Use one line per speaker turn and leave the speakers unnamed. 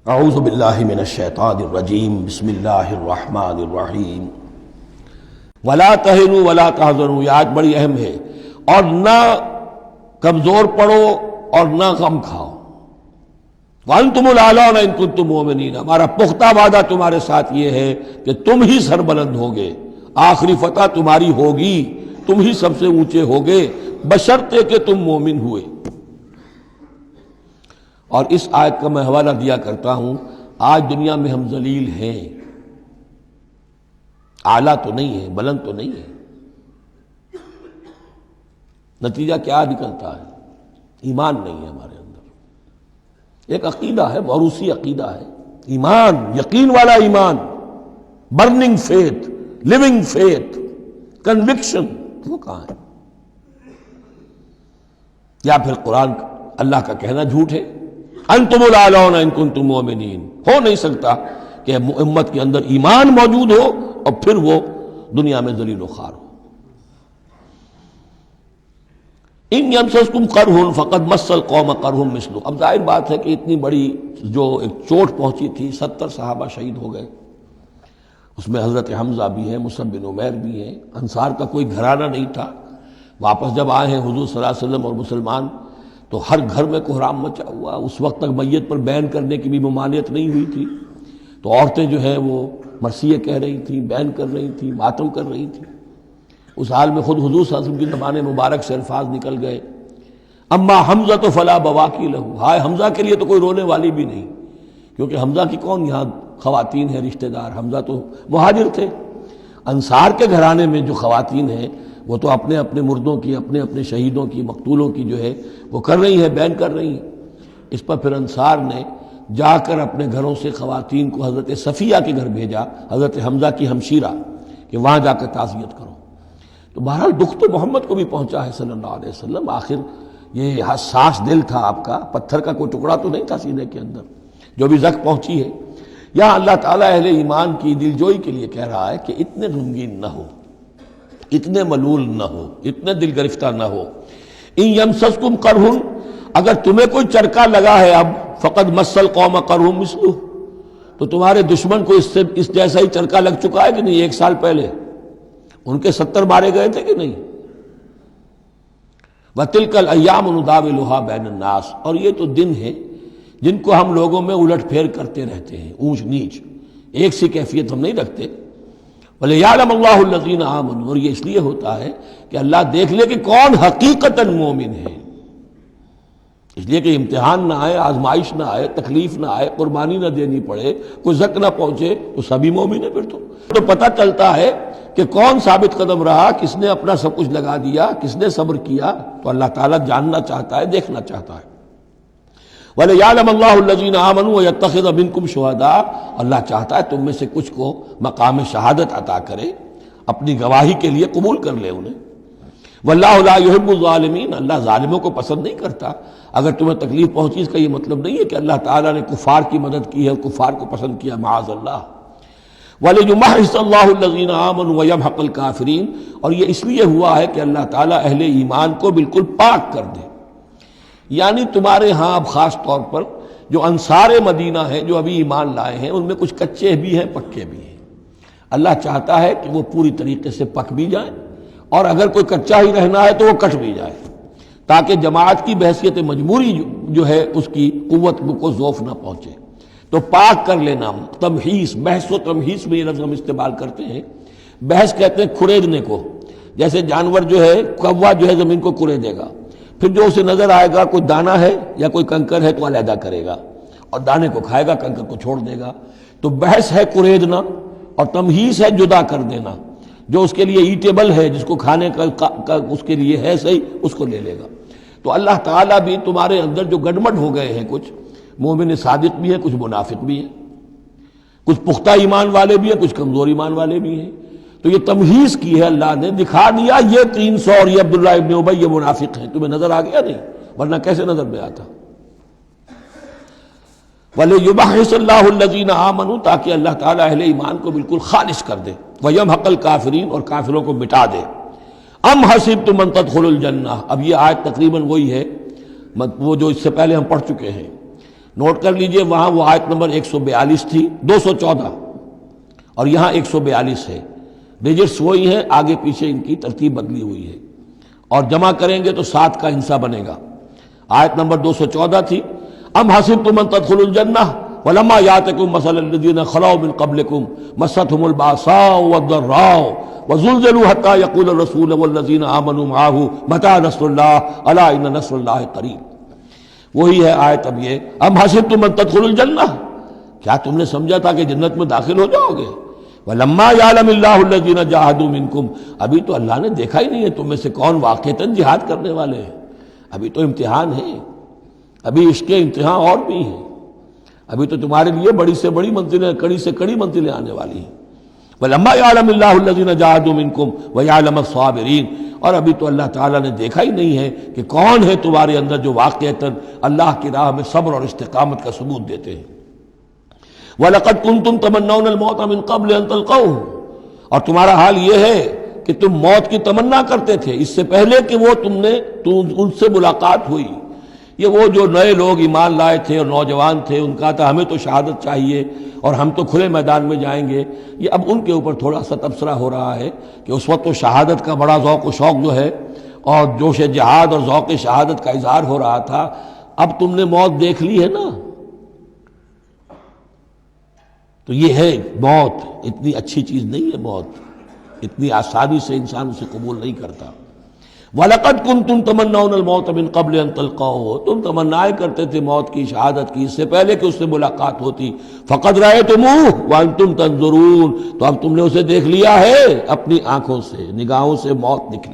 اعوذ باللہ من الشیطان الرجیم بسم اللہ الرحمن الرحیم ولا تہنوا ولا تحزنوا، یہ آیت بڑی اہم ہے، اور نہ کمزور پڑو اور نہ غم کھاؤ۔ وانتم الاعلون ان کنتم مؤمنین، ہمارا پختہ وعدہ تمہارے ساتھ یہ ہے کہ تم ہی سربلند ہوگے، آخری فتح تمہاری ہوگی، تم ہی سب سے اونچے ہوگے بشرطے کہ تم مومن ہوئے۔ اور اس آیت کا میں حوالہ دیا کرتا ہوں، آج دنیا میں ہم ذلیل ہیں، اعلیٰ تو نہیں ہے، بلند تو نہیں ہے، نتیجہ کیا نکلتا ہے؟ ایمان نہیں ہے ہمارے اندر، ایک عقیدہ ہے، موروثی عقیدہ ہے، ایمان، یقین والا ایمان، burning faith, living faith, conviction, وہ کہاں ہے؟ یا پھر قرآن اللہ کا کہنا جھوٹ ہے، انتم الاعلون ان کنتم مؤمنین، ہو نہیں سکتا کہ امت کے اندر ایمان موجود ہو اور پھر وہ دنیا میں ذلیل و خوار ہو۔ ان یمسسکم قرح فقد مس القوم قرح مثلہ، اب ظاہر بات ہے کہ اتنی بڑی جو ایک چوٹ پہنچی تھی، 70 صحابہ شہید ہو گئے، اس میں حضرت حمزہ بھی ہیں، مصعب بن عمیر بھی ہیں، انصار کا کوئی گھرانہ نہیں تھا۔ واپس جب آئے ہیں حضور صلی اللہ علیہ وسلم اور مسلمان، تو ہر گھر میں کوحرام مچا ہوا، اس وقت تک میت پر بین کرنے کی بھی ممانعت نہیں ہوئی تھی، تو عورتیں جو ہیں وہ مرثیے کہہ رہی تھیں، بین کر رہی تھیں، ماتم کر رہی تھیں۔ اس حال میں خود حضور صلی اللہ علیہ وسلم کی زبان مبارک سے الفاظ نکل گئے، اما حمزہ فلا بواکی لہو، ہائے حمزہ کے لیے تو کوئی رونے والی بھی نہیں، کیونکہ حمزہ کی کون یہاں خواتین ہیں رشتہ دار، حمزہ تو مہاجر تھے۔ انصار کے گھرانے میں جو خواتین ہیں وہ تو اپنے اپنے مردوں کی، اپنے اپنے شہیدوں کی، مقتولوں کی جو ہے وہ کر رہی ہیں، بیان کر رہی ہیں۔ اس پر پھر انصار نے جا کر اپنے گھروں سے خواتین کو حضرت صفیہ کے گھر بھیجا، حضرت حمزہ کی ہمشیرہ، کہ وہاں جا کر تعزیت کرو۔ تو بہرحال دکھ تو محمد کو بھی پہنچا ہے صلی اللہ علیہ وسلم، آخر یہ حساس دل تھا آپ کا، پتھر کا کوئی ٹکڑا تو نہیں تھا سینے کے اندر، جو بھی زخم پہنچی ہے۔ یہاں اللہ تعالیٰ اہل ایمان کی دلجوئی کے لیے کہہ رہا ہے کہ اتنے غمگین نہ ہو، اتنے ملول نہ ہو، اتنے دل گرفتہ نہ ہو۔ ان یمسسکم قرح، اگر تمہیں کوئی چرکا لگا ہے اب، فقد مس القوم قرح مثلہ، تو تمہارے دشمن کو اس جیسا ہی چرکا لگ چکا ہے کہ نہیں؟ 1 سال پہلے ان کے 70 مارے گئے تھے کہ نہیں؟ وَتِلْكَ الْأَيَّامُ نُدَاوِلُهَا بَيْنَ النَّاسِ، اور یہ تو دن ہیں جن کو ہم لوگوں میں الٹ پھیر کرتے رہتے ہیں، اونچ نیچ، ایک سی کیفیت ہم نہیں رکھتے۔ وَلِيَعْلَمَ اللَّهُ الَّذِينَ آمَنُوا، اور یہ اس لیے ہوتا ہے کہ اللہ دیکھ لے کہ کون حقیقتاً مومن ہے، اس لیے کہ امتحان نہ آئے، آزمائش نہ آئے، تکلیف نہ آئے، قربانی نہ دینی پڑے، کوئی زک نہ پہنچے، تو سبھی مومن ہیں۔ پھر تو پتہ چلتا ہے کہ کون ثابت قدم رہا، کس نے اپنا سب کچھ لگا دیا، کس نے صبر کیا۔ تو اللہ تعالیٰ جاننا چاہتا ہے، دیکھنا چاہتا ہے۔ وَلِيَعْلَمَ اللَّهُ الَّذِينَ آمَنُوا وَيَتَّخِذَ مِنكُمْ شُهَدَاءَ، اللہ چاہتا ہے تم میں سے کچھ کو مقام شہادت عطا کرے، اپنی گواہی کے لیے قبول کر لے انہیں۔ وَاللَّهُ لَا يُحِبُّ الظَّالِمِينَ، اللہ ظالموں کو پسند نہیں کرتا۔ اگر تمہیں تکلیف پہنچی اس کا یہ مطلب نہیں ہے کہ اللہ تعالیٰ نے کفار کی مدد کی ہے، کفار کو پسند کیا، معاذ اللہ۔ وَلِيُمَحِّصَ اللَّهُ الَّذِينَ آمَنُوا وَيَمْحَقَ الْكَافِرِينَ، اور یہ اس لیے ہوا ہے کہ اللہ تعالیٰ اہل ایمان کو بالکل پاک کر دے۔ یعنی تمہارے ہاں اب خاص طور پر جو انصار مدینہ ہیں، جو ابھی ایمان لائے ہیں، ان میں کچھ کچے بھی ہیں، پکے بھی ہیں۔ اللہ چاہتا ہے کہ وہ پوری طریقے سے پک بھی جائیں، اور اگر کوئی کچا ہی رہنا ہے تو وہ کٹ بھی جائے، تاکہ جماعت کی بحثیت مجموعی جو ہے اس کی قوت کو ضعف نہ پہنچے۔ تو پاک کر لینا، تمحیص، بحث و تمحیص میں یہ لفظ ہم استعمال کرتے ہیں۔ بحث کہتے ہیں کھریدنے کو، جیسے جانور جو ہے، کوا جو ہے زمین کو کھریدے گا، پھر جو اسے نظر آئے گا کوئی دانہ ہے یا کوئی کنکر ہے تو علیحدہ کرے گا، اور دانے کو کھائے گا، کنکر کو چھوڑ دے گا۔ تو بحث ہے کھریدنا، اور تمحیص ہے جدا کر دینا۔ جو اس کے لیے ایٹیبل ہے، جس کو کھانے کا اس کے لیے ہے صحیح، اس کو لے لے گا۔ تو اللہ تعالیٰ بھی تمہارے اندر جو گڑبڑ ہو گئے ہیں، کچھ مومن صادق بھی ہیں، کچھ منافق بھی ہیں، کچھ پختہ ایمان والے بھی ہیں، کچھ کمزور ایمان والے بھی ہیں، تو یہ تمحیص کی ہے اللہ نے، دکھا دیا یہ 300 اور یہ عبداللہ ابن ابی یہ منافق ہیں، تمہیں نظر آ گیا نہیں؟ ورنہ کیسے نظر میں آتا؟ وَلِيُمَحِّصَ اللَّهُ الَّذِينَ آمَنُوا، تاکہ اللہ تعالیٰ اہل ایمان کو بالکل خالص کر دے، وَيَمْحَقَ الْكَافِرِينَ، اور کافروں کو مٹا دے۔ ام حسبتم ان تدخلوا الجنہ، اب یہ آیت تقریباً وہی ہے وہ جو اس سے پہلے ہم پڑھ چکے ہیں۔ نوٹ کر لیجئے، وہاں وہ آیت نمبر 142 تھی، 214، اور یہاں 142 ہے، ڈیجٹس وہی ہیں، آگے پیچھے ان کی ترتیب بدلی ہوئی ہے، اور جمع کریں گے تو 7 کا حصہ بنے گا۔ آیت نمبر 214 تھی، ام حسبتم ان تدخلوا الجنہ ولما یاتکم مثل الذین خلوا من قبلکم مستهم الباساء والضراء وزلزلوا حتى يقول الرسول والذین آمنوا معه متى نصر اللہ الا ان نصر اللہ قریب۔ وہی ہے آیت اب یہ، ام حسبتم ان تدخلوا الجنہ، کیا تم نے سمجھا تھا کہ جنت میں داخل ہو جاؤ گے؟ وَلَمَّا يَعْلَمِ اللَّهُ الَّذِينَ جَاهَدُوا مِنْكُمْ، ابھی تو اللہ نے دیکھا ہی نہیں ہے تم میں سے کون واقعتاً جہاد کرنے والے ہیں، ابھی تو امتحان ہے، ابھی اس کے امتحان اور بھی ہیں، ابھی تو تمہارے لیے بڑی سے بڑی منزلیں، کڑی سے کڑی منزلیں آنے والی ہیں۔ وَلَمَّا يَعْلَمِ اللَّهُ الَّذِينَ جَاهَدُوا مِنْكُمْ وَيَعْلَمَ الصَّابِرِينَ، اور ابھی تو اللہ تعالیٰ نے دیکھا ہی نہیں ہے کہ کون ہے تمہارے اندر جو واقعتاً اللہ کی راہ میں صبر اور استقامت کا ثبوت دیتے ہیں۔ وَلَقَدْ كُنْتُمْ تَمَنَّوْنَ الْمَوْتَ مِنْ قَبْلِ أَنْ تَلْقَوْهُ، اور تمہارا حال یہ ہے کہ تم موت کی تمنا کرتے تھے اس سے پہلے کہ وہ ان سے ملاقات ہوئی۔ یہ وہ جو نئے لوگ ایمان لائے تھے اور نوجوان تھے، ان کا تھا ہمیں تو شہادت چاہیے اور ہم تو کھلے میدان میں جائیں گے، یہ اب ان کے اوپر تھوڑا سا تبصرہ ہو رہا ہے کہ اس وقت تو شہادت کا بڑا ذوق و شوق جو ہے اور جوش جہاد اور ذوق شہادت کا اظہار ہو رہا تھا، اب تم نے موت دیکھ لی ہے نا، تو یہ ہے موت، اتنی اچھی چیز نہیں ہے موت، اتنی آسانی سے انسان اسے قبول نہیں کرتا۔ وَلَقَدْ كُنْتُمْ تَمَنَّوْنَ الْمَوْتَ مِنْ قَبْلِ أَنْ تَلْقَوْهُ، تم تمنائے کرتے تھے موت کی، شہادت کی، اس سے پہلے کہ اس سے ملاقات ہوتی۔ فَقَدْ رَأَيْتُمُوهُ وَأَنْتُمْ تَنظُرُونَ، تو اب تم نے اسے دیکھ لیا ہے اپنی آنکھوں سے، نگاہوں سے موت نکلی۔